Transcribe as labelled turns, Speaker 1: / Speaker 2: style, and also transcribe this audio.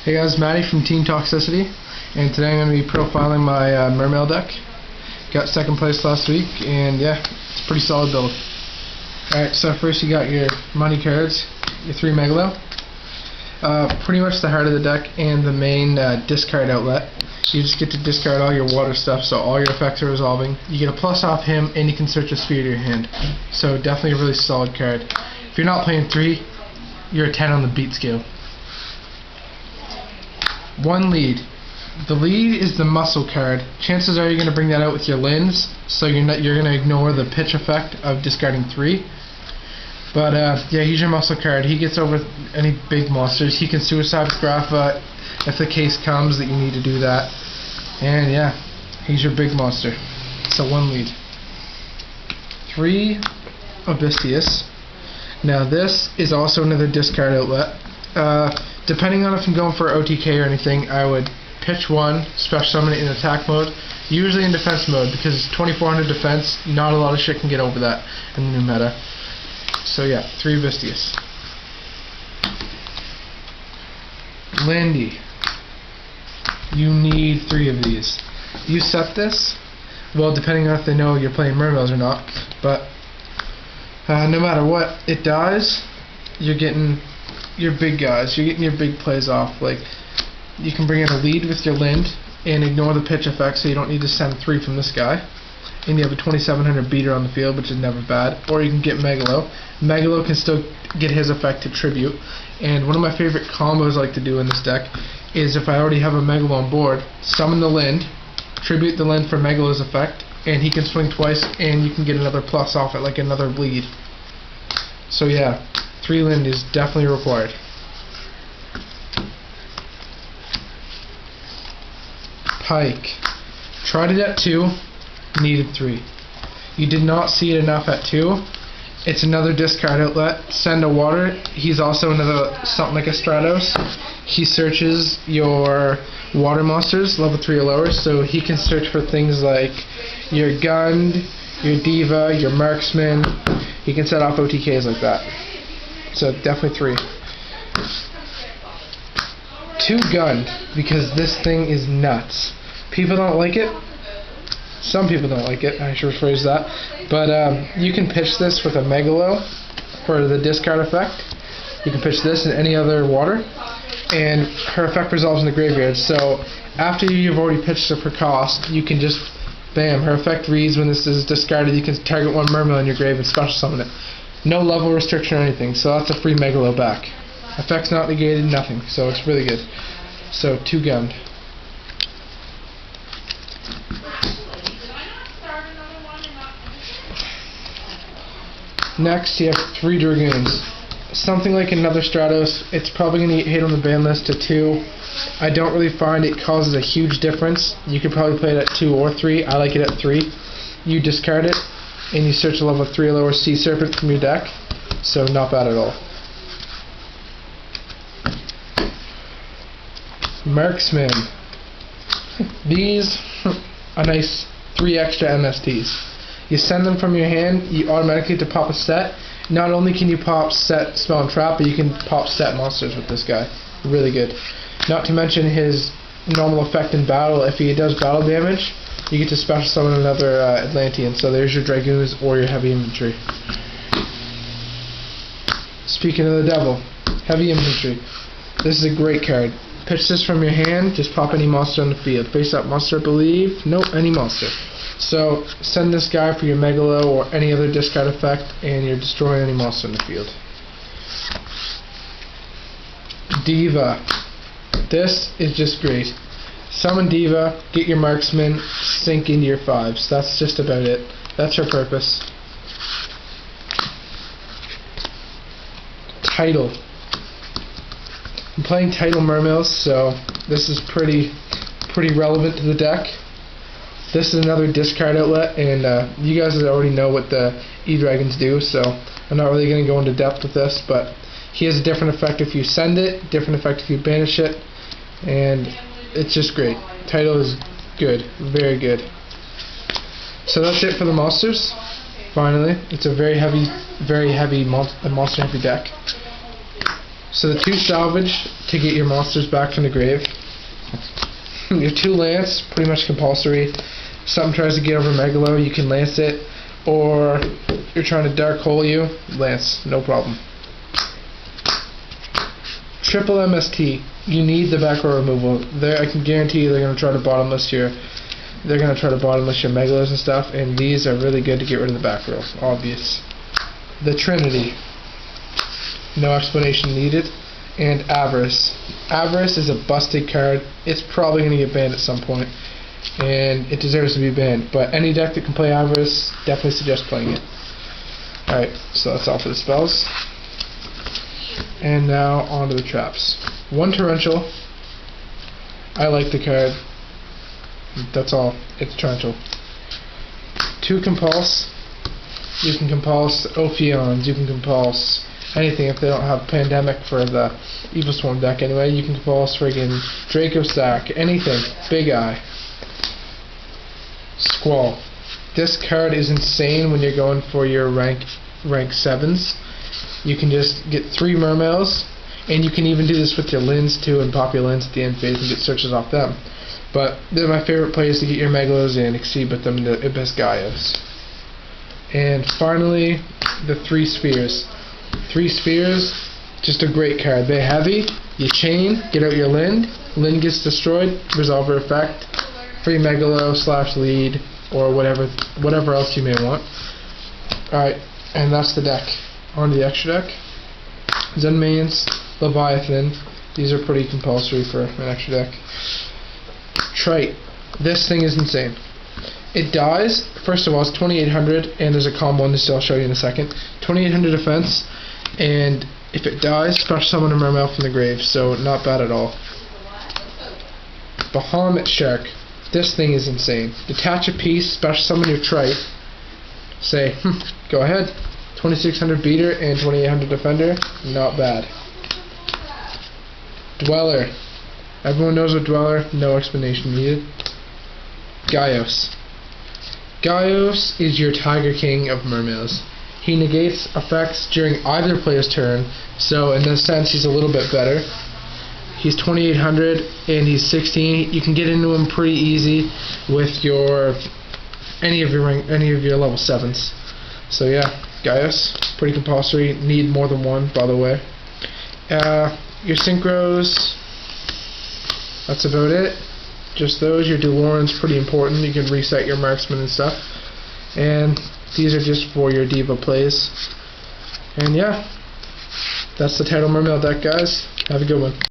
Speaker 1: Hey guys, Maddie from Team Toxicity, and today I'm going to be profiling my Mermail deck. Got second place last week, and yeah, it's a pretty solid build. Alright, so first you got your money cards, your 3 Megalo. Pretty much the heart of the deck and the main discard outlet. You just get to discard all your water stuff, so all your effects are resolving. You get a plus off him, and you can search a sphere to your hand. So definitely a really solid card. If you're not playing 3, you're a 10 on the beat scale. 1 lead. The lead is the muscle card. Chances are you're going to bring that out with your Lyons, so you're going to ignore the pitch effect of discarding 3. But yeah, he's your muscle card. He gets over any big monsters. He can suicide with Grapha if the case comes that you need to do that. And yeah, he's your big monster. So 1 lead. 3 Abysseus. Now this is also another discard outlet. Depending on if I'm going for OTK or anything, I would pitch 1, special summon it in attack mode, usually in defense mode, because it's 2400 defense, not a lot of shit can get over that in the new meta. So yeah, 3 Abysseus. Lindy. You need 3 of these. You set this, well, depending on if they know you're playing Mermails or not, but no matter what, it dies, you're getting your big guys, you're getting your big plays off. Like, you can bring in a lead with your Lind and ignore the pitch effect, so you don't need to send 3 from this guy. And you have a 2700 beater on the field, which is never bad. Or you can get Megalo. Megalo can still get his effect to tribute. And one of my favorite combos I like to do in this deck is, if I already have a Megalo on board, summon the Lind, tribute the Lind for Megalo's effect, and he can swing twice, and you can get another plus off it, like another bleed. So yeah, 3 Lind is definitely required. Pike. Tried it at 2, needed 3. You did not see it enough at 2. It's another discard outlet. Send a water. He's also another, something like a Stratos. He searches your water monsters, level 3 or lower, so he can search for things like your Gund, your Diva, your Marksman. He can set off OTKs like that. So definitely 3. 2 Gund, because this thing is nuts. People don't like it. Some people don't like it, I should rephrase that. But you can pitch this with a Megalo for the discard effect. You can pitch this in any other water, and her effect resolves in the graveyard. So after you've already pitched it for cost, you can just, bam, her effect reads when this is discarded. You can target 1 Mermail in your grave and special summon it. No level restriction or anything, so that's a free Megalo back. Effect's not negated, nothing, so it's really good. So 2 Gund. Next, you have 3 Dragoons. Something like another Stratos. It's probably going to hit on the ban list to 2. I don't really find it causes a huge difference. You could probably play it at 2 or 3. I like it at 3. You discard it, and you search a level 3 or lower Sea Serpent from your deck. So not bad at all. Marksman. These are nice 3 extra MSTs. You send them from your hand, you automatically get to pop a set. Not only can you pop set Spell and Trap, but you can pop set monsters with this guy. Really good. Not to mention his normal effect in battle. If he does battle damage, you get to special summon another Atlantean. So there's your Dragoons or your heavy infantry. Speaking of the devil, heavy infantry. This is a great card. Pitch this from your hand, just pop any monster on the field. Face up monster, I believe. Nope, any monster. So send this guy for your Megalo or any other discard effect, and you're destroying any monster in the field. Diva. This is just great. Summon Diva, get your Marksman, sink into your 5s. That's just about it. That's her purpose. Title. I'm playing Title Mermails, so this is pretty relevant to the deck. This is another discard outlet, and you guys already know what the E-Dragons do, so I'm not really going to go into depth with this, but he has a different effect if you send it, different effect if you banish it, and it's just great. Title is good, very good. So that's it for the monsters. Finally, it's a very heavy monster heavy deck. So the 2 salvage to get your monsters back from the grave. Your 2 lance, pretty much compulsory. Something tries to get over Megalo, you can lance it. Or you're trying to dark hole you, lance, no problem. Triple MST, you need the back row removal. I can guarantee you they're going to try to bottomless your Megalos and stuff, and these are really good to get rid of the back row, obvious. The Trinity, no explanation needed. And Avarice. Avarice is a busted card. It's probably going to get banned at some point, and it deserves to be banned. But any deck that can play Avarice, definitely suggest playing it. Alright, so that's all for the spells. And now on to the traps. 1 Torrential. I like the card. That's all. It's Torrential. 2 Compulse. You can Compulse Ophions. You can Compulse anything if they don't have Pandemic for the Evil Swarm deck anyway. You can Compulse friggin' Draco Stack. Anything. Big Eye. Squall. This card is insane when you're going for your rank 7s. You can just get 3 Mermails, and you can even do this with your Lins too, and pop your Lins at the end phase and get searches off them. But they're my favorite plays to get your Megalos and exceed with them the Ibis Gaios. And finally, the 3 Spheres. 3 Spheres, just a great card. They're heavy, you chain, get out your Lin gets destroyed, Resolver effect, free Megalo / lead, or whatever else you may want. Alright, and that's the deck. On to the extra deck. Zenmains, Leviathan, these are pretty compulsory for an extra deck. Trite, this thing is insane. It dies, first of all, it's 2800, and there's a combo in this I'll show you in a second. 2800 defense, and if it dies, special summon a Mermail from the grave, so not bad at all. Bahamut Shark, this thing is insane. Detach a piece, special summon your Trite, say, go ahead. 2600 beater and 2800 defender, not bad. Dweller, everyone knows what Dweller, no explanation needed. Gaios. Gaios is your Tiger King of Mermails. He negates effects during either player's turn, so in this sense he's a little bit better. He's 2800 and he's 16. You can get into him pretty easy with any of your level 7s. So yeah, Gaius, pretty compulsory. Need more than 1, by the way. Your Synchros, that's about it. Just those. Your DeLorean's pretty important. You can reset your marksman and stuff. And these are just for your diva plays. And yeah, that's the title Mermail deck, guys. Have a good one.